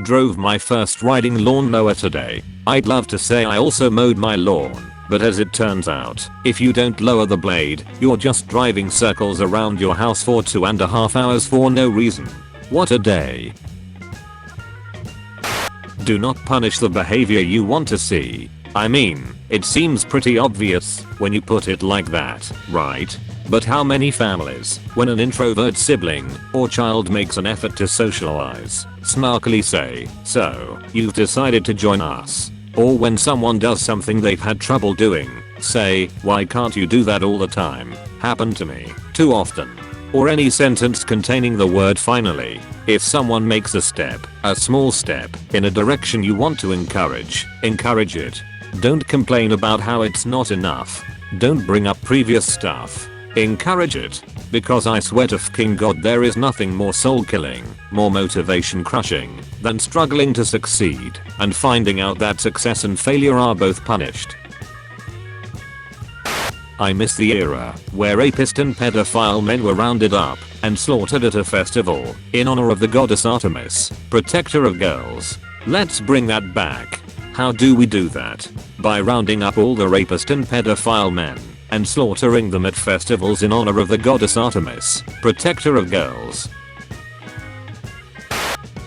Drove my first riding lawnmower today. I'd love to say I also mowed my lawn, but as it turns out, if you don't lower the blade, you're just driving circles around your house for 2.5 hours for no reason. What a day. Do not punish the behavior you want to see. I mean, it seems pretty obvious when you put it like that, right? But how many families, when an introvert sibling or child makes an effort to socialize, snarkily say, "So, you've decided to join us?" Or when someone does something they've had trouble doing, say, "Why can't you do that all the time?" Happened to me, too often. Or any sentence containing the word finally. If someone makes a small step, in a direction you want to encourage it. Don't complain about how it's not enough. Don't bring up previous stuff. Encourage it. Because I swear to fking God there is nothing more soul killing, more motivation crushing, than struggling to succeed and finding out that success and failure are both punished. I miss the era where rapist and pedophile men were rounded up and slaughtered at a festival in honor of the goddess Artemis, protector of girls. Let's bring that back. How do we do that? By rounding up all the rapist and pedophile men and slaughtering them at festivals in honor of the goddess Artemis, protector of girls.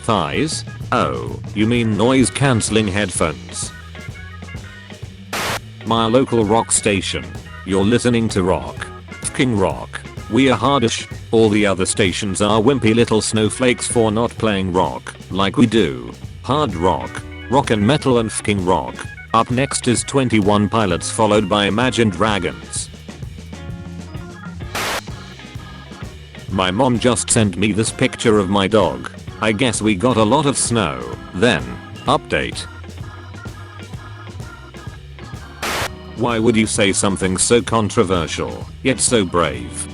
Thighs? Oh, you mean noise cancelling headphones. My local rock station. You're listening to rock. Fking rock. We're hardish. All the other stations are wimpy little snowflakes for not playing rock like we do. Hard rock, rock and metal and fking rock. Up next is 21 Pilots followed by Imagine Dragons. My mom just sent me this picture of my dog. I guess we got a lot of snow. Then, update. Why would you say something so controversial, yet so brave?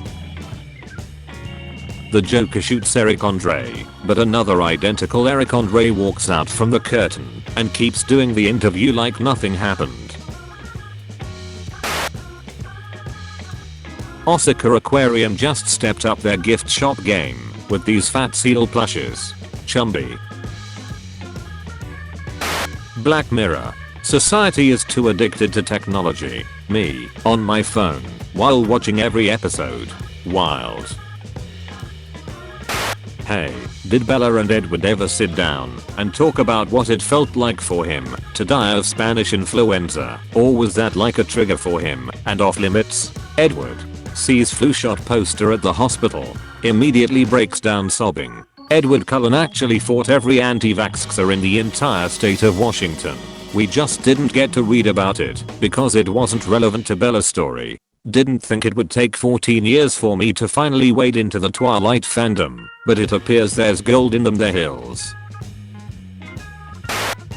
The Joker shoots Eric Andre, but another identical Eric Andre walks out from the curtain and keeps doing the interview like nothing happened. Osaka Aquarium just stepped up their gift shop game with these fat seal plushes. Chumby. Black Mirror. Society is too addicted to technology. Me, on my phone, while watching every episode. Wild. Hey, did Bella and Edward ever sit down and talk about what it felt like for him to die of Spanish influenza? Or was that like a trigger for him and off limits? Edward sees flu shot poster at the hospital, immediately breaks down sobbing. Edward Cullen actually fought every anti-vaxxer in the entire state of Washington. We just didn't get to read about it because it wasn't relevant to Bella's story. Didn't think it would take 14 years for me to finally wade into the Twilight fandom, but it appears there's gold in them the hills.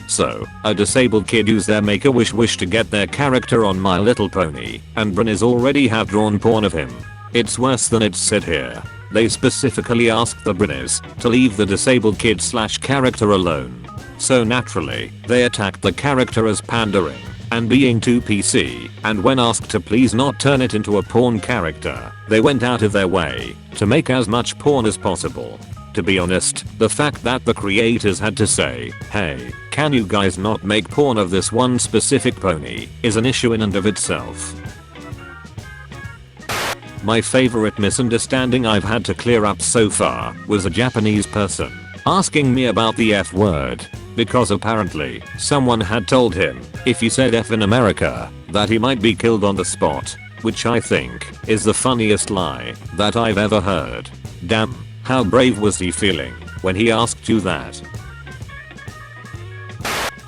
So, a disabled kid used their Make-A-Wish to get their character on My Little Pony, and Brynnies already have drawn porn of him. It's worse than it's said here. They specifically asked the Brynnies to leave the disabled kid/character alone. So naturally, they attacked the character as pandering and being too PC, and when asked to please not turn it into a porn character, they went out of their way to make as much porn as possible. To be honest, the fact that the creators had to say, "Hey, can you guys not make porn of this one specific pony," is an issue in and of itself. My favorite misunderstanding I've had to clear up so far was a Japanese person asking me about the F word, because apparently someone had told him if he said F in America that he might be killed on the spot, which I think is the funniest lie that I've ever heard. Damn, how brave was he feeling when he asked you that?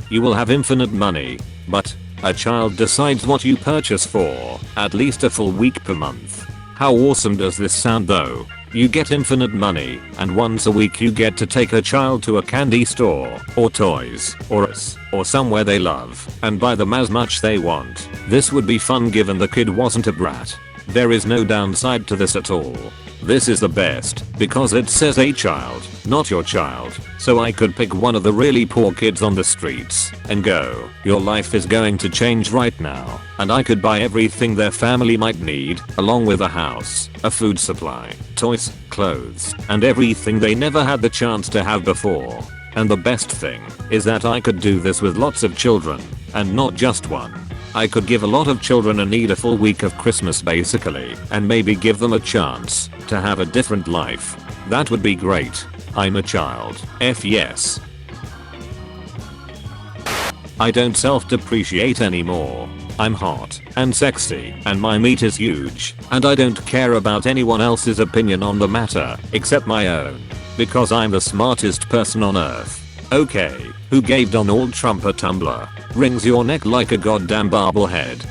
You will have infinite money, but a child decides what you purchase for at least a full week per month. How awesome does this sound though? You get infinite money, and once a week you get to take a child to a candy store, or toys, or somewhere they love, and buy them as much they want. This would be fun given the kid wasn't a brat. There is no downside to this at all. This is the best, because it says a child, not your child, so I could pick one of the really poor kids on the streets and go, your life is going to change right now, and I could buy everything their family might need, along with a house, a food supply, toys, clothes, and everything they never had the chance to have before. And the best thing is that I could do this with lots of children and not just one. I could give a lot of children a need a full week of Christmas basically and maybe give them a chance to have a different life. That would be great. I'm a child. F yes. I don't self-depreciate anymore. I'm hot and sexy and my meat is huge and I don't care about anyone else's opinion on the matter except my own because I'm the smartest person on earth. Okay, who gave Donald Trump a Tumblr? Wrings your neck like a goddamn bobblehead.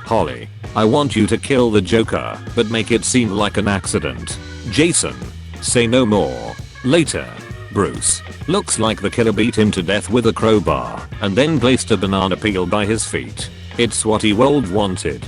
Holly, I want you to kill the Joker but make it seem like an accident. Jason, say no more. Later. Bruce, looks like the killer beat him to death with a crowbar and then placed a banana peel by his feet. It's what he wanted.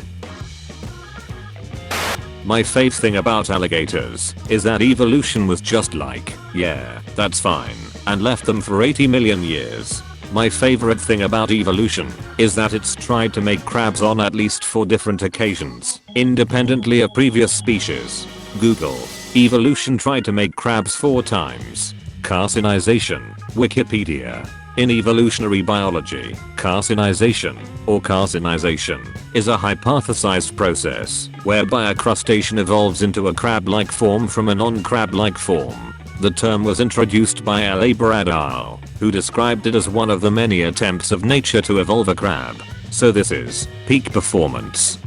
My fave thing about alligators is that evolution was just like, yeah, that's fine, and left them for 80 million years. My favorite thing about evolution is that it's tried to make crabs on at least 4 different occasions, independently of previous species. Google, evolution tried to make crabs 4 times. Carcinization, Wikipedia. In evolutionary biology, carcinization, or carcinization, is a hypothesized process whereby a crustacean evolves into a crab-like form from a non-crab-like form. The term was introduced by L. A. Braddow, who described it as one of the many attempts of nature to evolve a crab. So this is peak performance.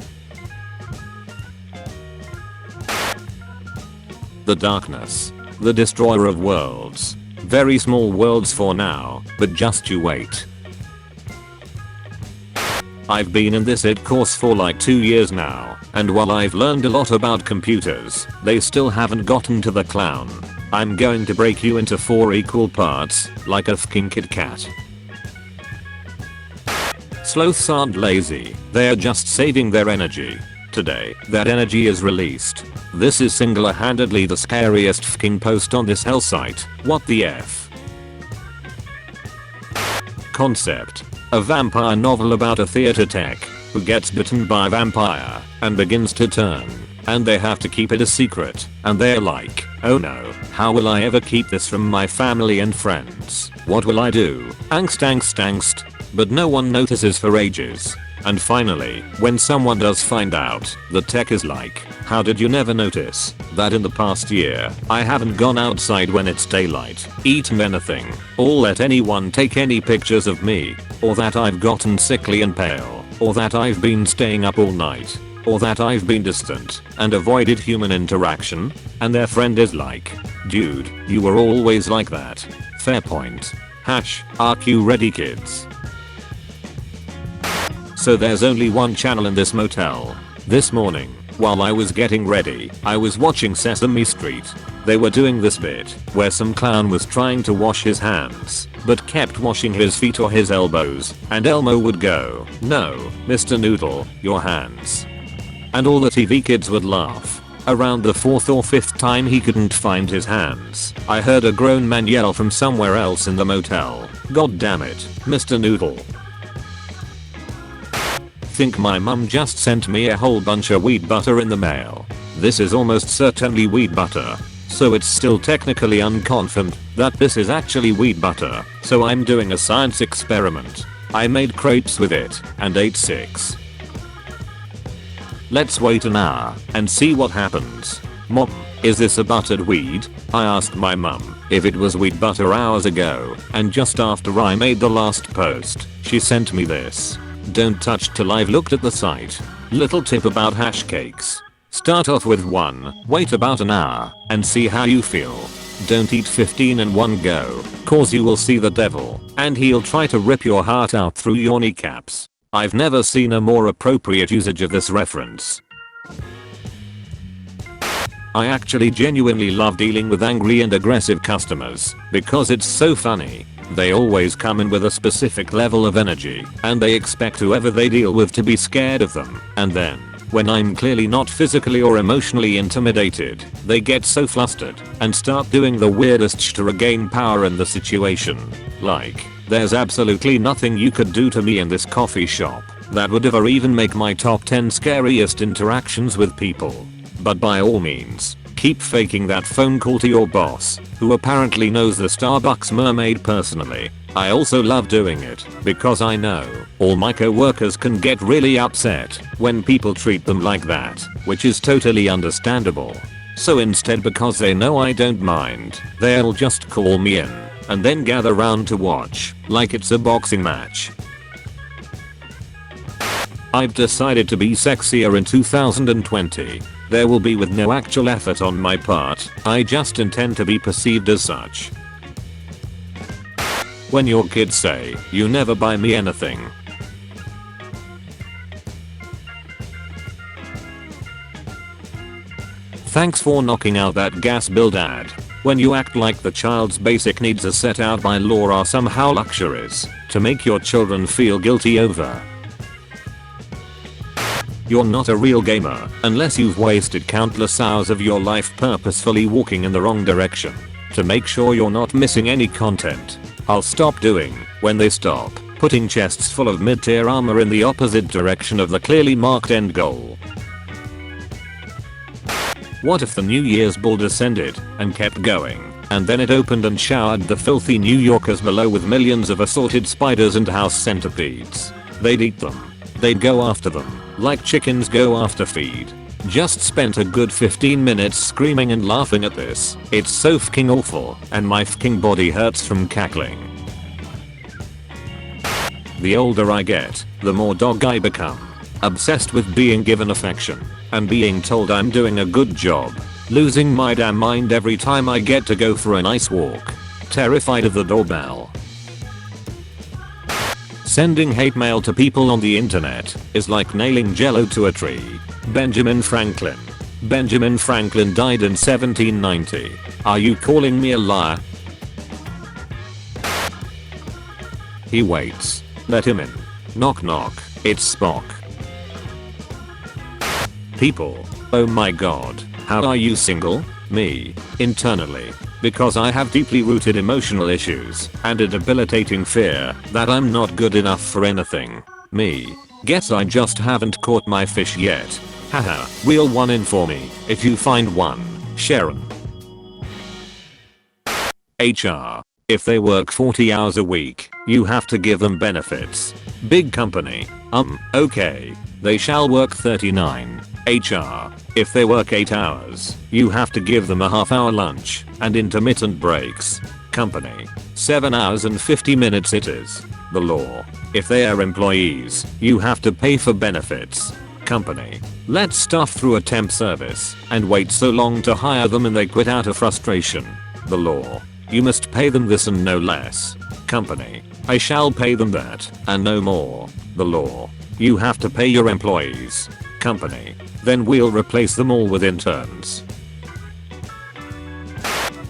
The darkness. The destroyer of worlds. Very small worlds for now, but just you wait. I've been in this ed course for like 2 years now, and while I've learned a lot about computers, they still haven't gotten to the clown. I'm going to break you into 4 equal parts, like a fking Kit Kat. Sloths aren't lazy, they are just saving their energy. Today, that energy is released. This is single-handedly the scariest fking post on this hell site. What the F? Concept. A vampire novel about a theater tech who gets bitten by a vampire and begins to turn. And they have to keep it a secret. And they're like, oh no, how will I ever keep this from my family and friends? What will I do? Angst. But no one notices for ages. And finally, when someone does find out, the tech is like, how did you never notice that in the past year, I haven't gone outside when it's daylight, eaten anything, or let anyone take any pictures of me, or that I've gotten sickly and pale, or that I've been staying up all night, or that I've been distant and avoided human interaction? And their friend is like, dude, you were always like that. Fair point. #RQ ready kids. So there's only one channel in this motel. This morning, while I was getting ready, I was watching Sesame Street. They were doing this bit where some clown was trying to wash his hands, but kept washing his feet or his elbows, and Elmo would go, no, Mr. Noodle, your hands. And all the TV kids would laugh. Around the 4th or 5th time he couldn't find his hands, I heard a grown man yell from somewhere else in the motel, God damn it, Mr. Noodle. Think my mum just sent me a whole bunch of weed butter in the mail. This is almost certainly weed butter. So it's still technically unconfirmed that this is actually weed butter. So I'm doing a science experiment. I made crepes with it and ate 6. Let's wait an hour and see what happens. Mom, is this a buttered weed? I asked my mum if it was weed butter hours ago, and just after I made the last post, she sent me this. Don't touch till I've looked at the site. Little tip about hash cakes. Start off with 1, wait about an hour, and see how you feel. Don't eat 15 in one go, cause you will see the devil, and he'll try to rip your heart out through your kneecaps. I've never seen a more appropriate usage of this reference. I actually genuinely love dealing with angry and aggressive customers, because it's so funny. They always come in with a specific level of energy, and they expect whoever they deal with to be scared of them, and then, when I'm clearly not physically or emotionally intimidated, they get so flustered and start doing the weirdest shit to regain power in the situation. Like, there's absolutely nothing you could do to me in this coffee shop that would ever even make my top 10 scariest interactions with people. But by all means, keep keep faking that phone call to your boss, who apparently knows the Starbucks mermaid personally. I also love doing it because I know all my coworkers can get really upset when people treat them like that, which is totally understandable. So instead, because they know I don't mind, they'll just call me in and then gather round to watch like it's a boxing match. I've decided to be sexier in 2020. There will be with no actual effort on my part, I just intend to be perceived as such. When your kids say, "You never buy me anything." Thanks for knocking out that gas bill, Dad. When you act like the child's basic needs as set out by law are somehow luxuries to make your children feel guilty over. You're not a real gamer unless you've wasted countless hours of your life purposefully walking in the wrong direction to make sure you're not missing any content. I'll stop doing when they stop putting chests full of mid-tier armor in the opposite direction of the clearly marked end goal. What if the New Year's bull descended and kept going, and then it opened and showered the filthy New Yorkers below with millions of assorted spiders and house centipedes? They'd eat them. They'd go after them like chickens go after feed. Just spent a good 15 minutes screaming and laughing at this. It's so fking awful and my fking body hurts from cackling. The older I get, the more dog I become. Obsessed with being given affection and being told I'm doing a good job. Losing my damn mind every time I get to go for a nice walk. Terrified of the doorbell. Sending hate mail to people on the internet is like nailing jello to a tree. Benjamin Franklin. Benjamin Franklin died in 1790. Are you calling me a liar? He waits. Let him in. Knock knock. It's Spock. People. Oh my god. How are you single? Me. Internally. Because I have deeply rooted emotional issues and a debilitating fear that I'm not good enough for anything. Me. Guess I just haven't caught my fish yet. Haha. Wheel one in for me if you find one. Sharon. HR. If they work 40 hours a week, you have to give them benefits. Big company. Okay. They shall work 39. HR. If they work 8 hours, you have to give them a half-hour lunch and intermittent breaks. Company. 7 hours and 50 minutes it is. The law. If they are employees, you have to pay for benefits. Company. Let stuff through a temp service and wait so long to hire them and they quit out of frustration. The law. You must pay them this and no less. Company. I shall pay them that and no more. The law. You have to pay your employees. Company. Then we'll replace them all with interns.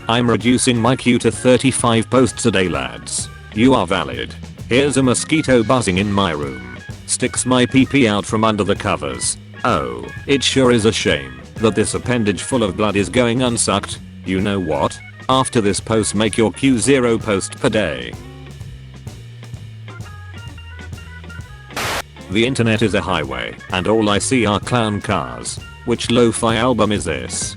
I'm reducing my queue to 35 posts a day, lads. You are valid. Here's a mosquito buzzing in my room. Sticks my PP out from under the covers. Oh, it sure is a shame that this appendage full of blood is going unsucked. You know what? After this post, make your queue 0 post per day. The internet is a highway, and all I see are clown cars. Which lo-fi album is this?